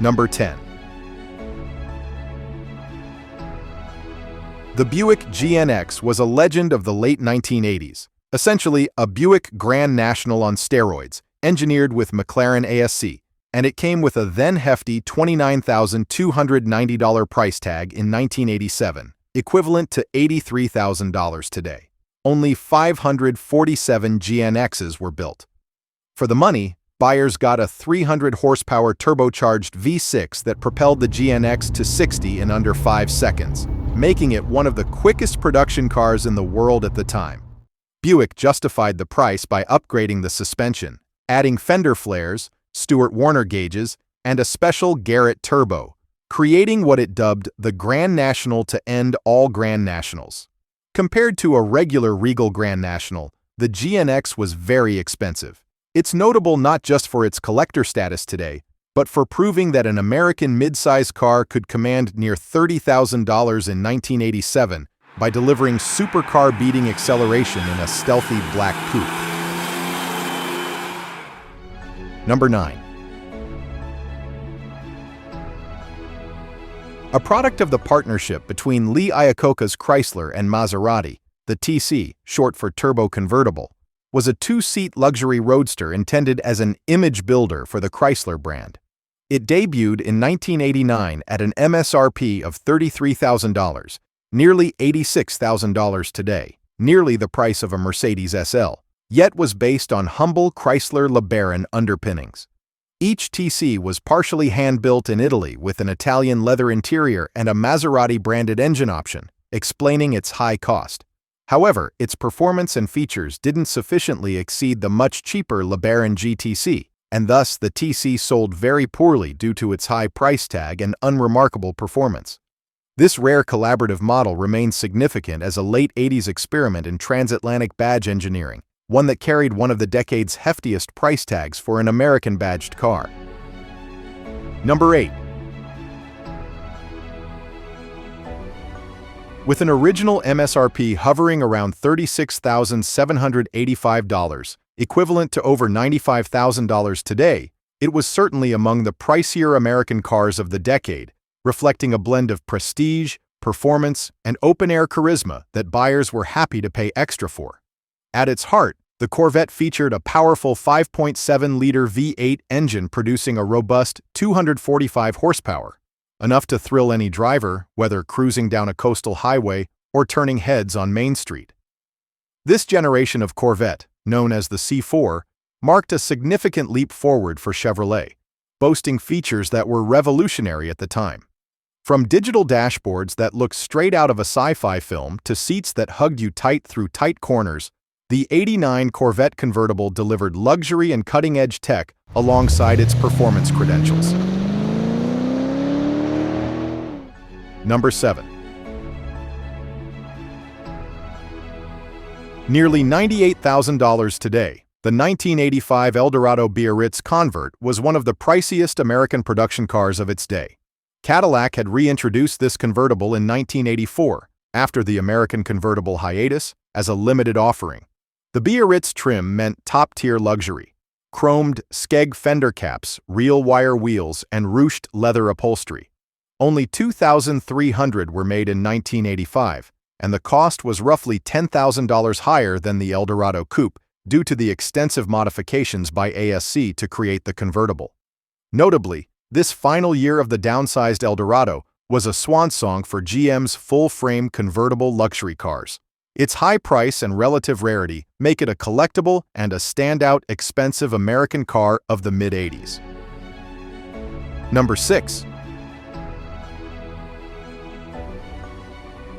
Number 10. The Buick GNX was a legend of the late 1980s, essentially a Buick Grand National on steroids, engineered with McLaren ASC, and it came with a then-hefty $29,290 price tag in 1987, equivalent to $83,000 today. Only 547 GNXs were built. For the money, buyers got a 300-horsepower turbocharged V6 that propelled the GNX to 60 in under 5 seconds, making it one of the quickest production cars in the world at the time. Buick justified the price by upgrading the suspension, adding fender flares, Stewart Warner gauges, and a special Garrett turbo, creating what it dubbed the Grand National to end all Grand Nationals. Compared to a regular Regal Grand National, the GNX was very expensive. It's notable not just for its collector status today, but for proving that an American midsize car could command near $30,000 in 1987 by delivering supercar-beating acceleration in a stealthy black coupe. Number 9. A product of the partnership between Lee Iacocca's Chrysler and Maserati, the TC, short for turbo convertible, was a 2-seat luxury roadster intended as an image builder for the Chrysler brand. It debuted in 1989 at an MSRP of $33,000, nearly $86,000 today, nearly the price of a Mercedes SL, yet was based on humble Chrysler LeBaron underpinnings. Each TC was partially hand-built in Italy with an Italian leather interior and a Maserati-branded engine option, explaining its high cost. However, its performance and features didn't sufficiently exceed the much cheaper LeBaron GTC, and thus the TC sold very poorly due to its high price tag and unremarkable performance. This rare collaborative model remains significant as a late 80s experiment in transatlantic badge engineering, one that carried one of the decade's heftiest price tags for an American badged car. Number 8. With an original MSRP hovering around $36,785, equivalent to over $95,000 today, it was certainly among the pricier American cars of the decade, reflecting a blend of prestige, performance, and open-air charisma that buyers were happy to pay extra for. At its heart, the Corvette featured a powerful 5.7-liter V8 engine producing a robust 245 horsepower, enough to thrill any driver, whether cruising down a coastal highway or turning heads on Main Street. This generation of Corvette, known as the C4, marked a significant leap forward for Chevrolet, boasting features that were revolutionary at the time. From digital dashboards that looked straight out of a sci-fi film to seats that hugged you tight through tight corners, the '89 Corvette convertible delivered luxury and cutting-edge tech alongside its performance credentials. Number 7. Nearly $98,000 today, the 1985 Eldorado Biarritz Convert was one of the priciest American production cars of its day. Cadillac had reintroduced this convertible in 1984, after the American convertible hiatus, as a limited offering. The Biarritz trim meant top-tier luxury: chromed skeg fender caps, real wire wheels, and ruched leather upholstery. Only 2,300 were made in 1985, and the cost was roughly $10,000 higher than the Eldorado Coupe due to the extensive modifications by ASC to create the convertible. Notably, this final year of the downsized Eldorado was a swan song for GM's full-frame convertible luxury cars. Its high price and relative rarity make it a collectible and a standout expensive American car of the mid-'80s. Number 6.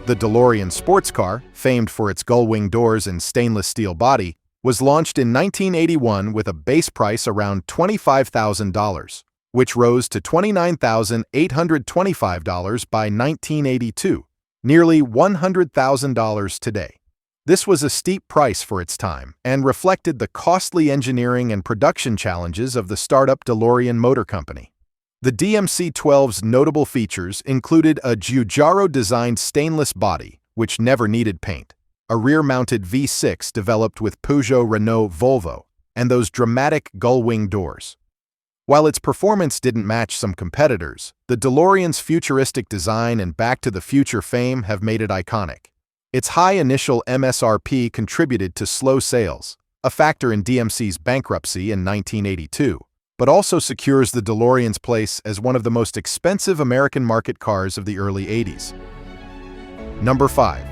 The DeLorean sports car, famed for its gull-wing doors and stainless steel body, was launched in 1981 with a base price around $25,000, which rose to $29,825 by 1982, nearly $100,000 today. This was a steep price for its time and reflected the costly engineering and production challenges of the startup DeLorean Motor Company. The DMC-12's notable features included a Giugiaro-designed stainless body, which never needed paint, a rear-mounted V6 developed with Peugeot, Renault, Volvo, and those dramatic gull-wing doors. While its performance didn't match some competitors, the DeLorean's futuristic design and Back to the Future fame have made it iconic. Its high initial MSRP contributed to slow sales, a factor in DMC's bankruptcy in 1982, but also secures the DeLorean's place as one of the most expensive American market cars of the early 80s. Number 5.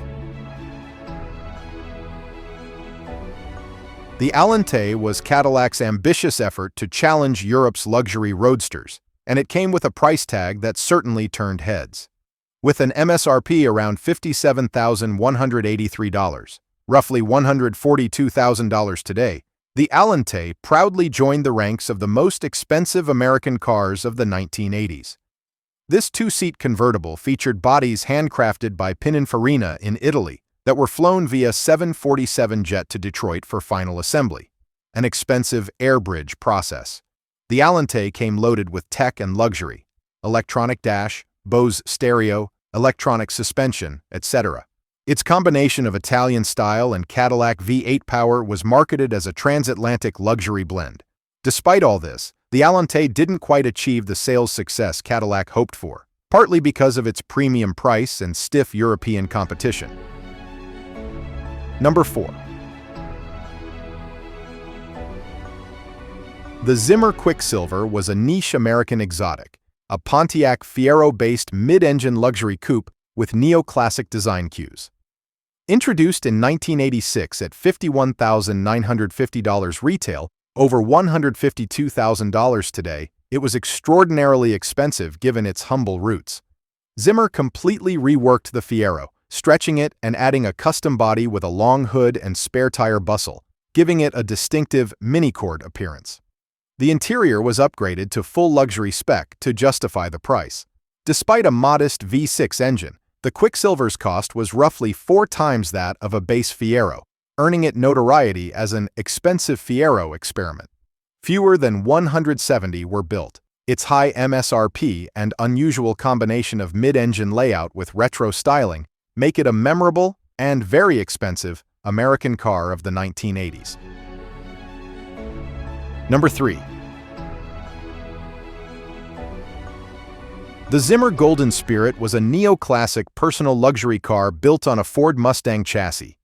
The Alente was Cadillac's ambitious effort to challenge Europe's luxury roadsters, and it came with a price tag that certainly turned heads. With an MSRP around $57,183, roughly $142,000 today, the Alente proudly joined the ranks of the most expensive American cars of the 1980s. This two-seat convertible featured bodies handcrafted by Pininfarina in Italy that were flown via 747 jet to Detroit for final assembly, an expensive air bridge process. The Alente came loaded with tech and luxury, electronic dash, Bose stereo, electronic suspension, etc. Its combination of Italian style and Cadillac V8 power was marketed as a transatlantic luxury blend. Despite all this, the Alente didn't quite achieve the sales success Cadillac hoped for, partly because of its premium price and stiff European competition. Number 4. The Zimmer Quicksilver was a niche American exotic, a Pontiac Fiero-based mid-engine luxury coupe with neoclassic design cues. Introduced in 1986 at $51,950 retail, over $152,000 today, it was extraordinarily expensive given its humble roots. Zimmer completely reworked the Fiero, stretching it and adding a custom body with a long hood and spare tire bustle, giving it a distinctive mini-cord appearance. The interior was upgraded to full luxury spec to justify the price. Despite a modest V6 engine, the Quicksilver's cost was roughly 4 times that of a base Fiero, earning it notoriety as an expensive Fiero experiment. Fewer than 170 were built. Its high MSRP and unusual combination of mid-engine layout with retro styling make it a memorable and very expensive American car of the 1980s. Number 3. The Zimmer Golden Spirit was a neoclassic personal luxury car built on a Ford Mustang chassis.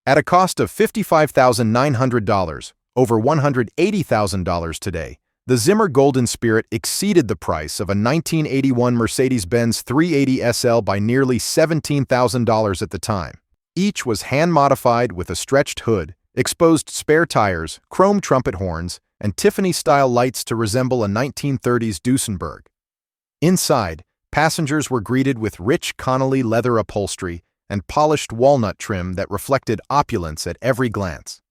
At a cost of $55,900, over $180,000 today, the Zimmer Golden Spirit exceeded the price of a 1981 Mercedes-Benz 380 SL by nearly $17,000 at the time. Each was hand-modified with a stretched hood, exposed spare tires, chrome trumpet horns, and Tiffany-style lights to resemble a 1930s Duesenberg. Inside, passengers were greeted with rich Connolly leather upholstery and polished walnut trim that reflected opulence at every glance.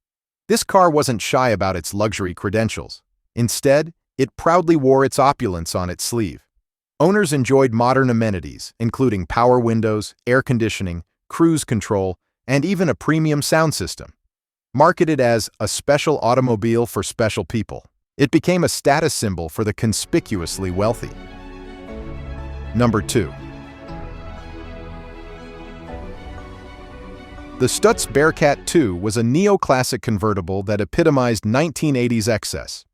This car wasn't shy about its luxury credentials. Instead, it proudly wore its opulence on its sleeve. Owners enjoyed modern amenities, including power windows, air conditioning, cruise control, and even a premium sound system. Marketed as a special automobile for special people, it became a status symbol for the conspicuously wealthy. Number 2. The Stutts Bearcat II was a neoclassic convertible that epitomized 1980s excess.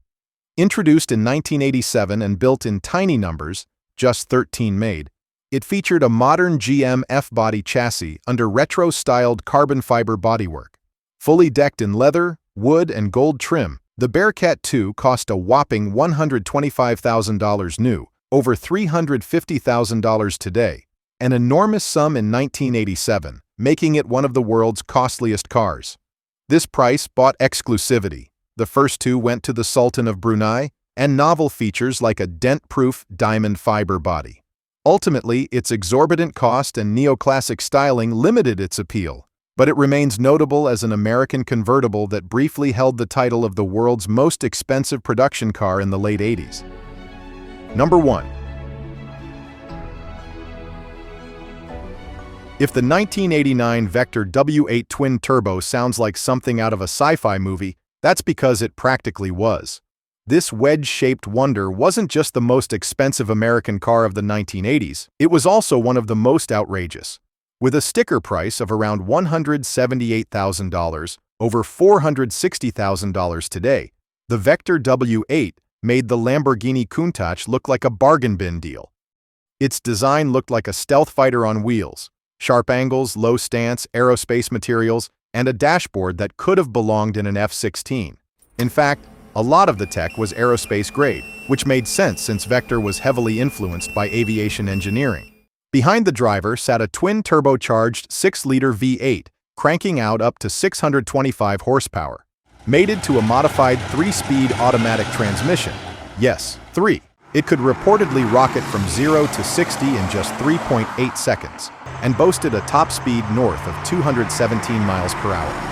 Introduced in 1987 and built in tiny numbers, just 13 made, it featured a modern GM F-body chassis under retro-styled carbon fiber bodywork. Fully decked in leather, wood, and gold trim, the Bearcat II cost a whopping $125,000 new, over $350,000 today, an enormous sum in 1987, making it one of the world's costliest cars. This price bought exclusivity. The first two went to the Sultan of Brunei, and novel features like a dent-proof diamond fiber body. Ultimately, its exorbitant cost and neoclassic styling limited its appeal, but it remains notable as an American convertible that briefly held the title of the world's most expensive production car in the late 80s. Number 1. If the 1989 Vector W8 twin-turbo sounds like something out of a sci-fi movie, that's because it practically was. This wedge-shaped wonder wasn't just the most expensive American car of the 1980s, it was also one of the most outrageous. With a sticker price of around $178,000, over $460,000 today, the Vector W8 made the Lamborghini Countach look like a bargain bin deal. Its design looked like a stealth fighter on wheels: sharp angles, low stance, aerospace materials, and a dashboard that could have belonged in an F-16. In fact, a lot of the tech was aerospace grade, which made sense since Vector was heavily influenced by aviation engineering. Behind the driver sat a twin-turbocharged 6-liter V8, cranking out up to 625 horsepower, mated to a modified 3-speed automatic transmission. Yes, 3. It could reportedly rocket from 0 to 60 in just 3.8 seconds, and boasted a top speed north of 217 miles per hour.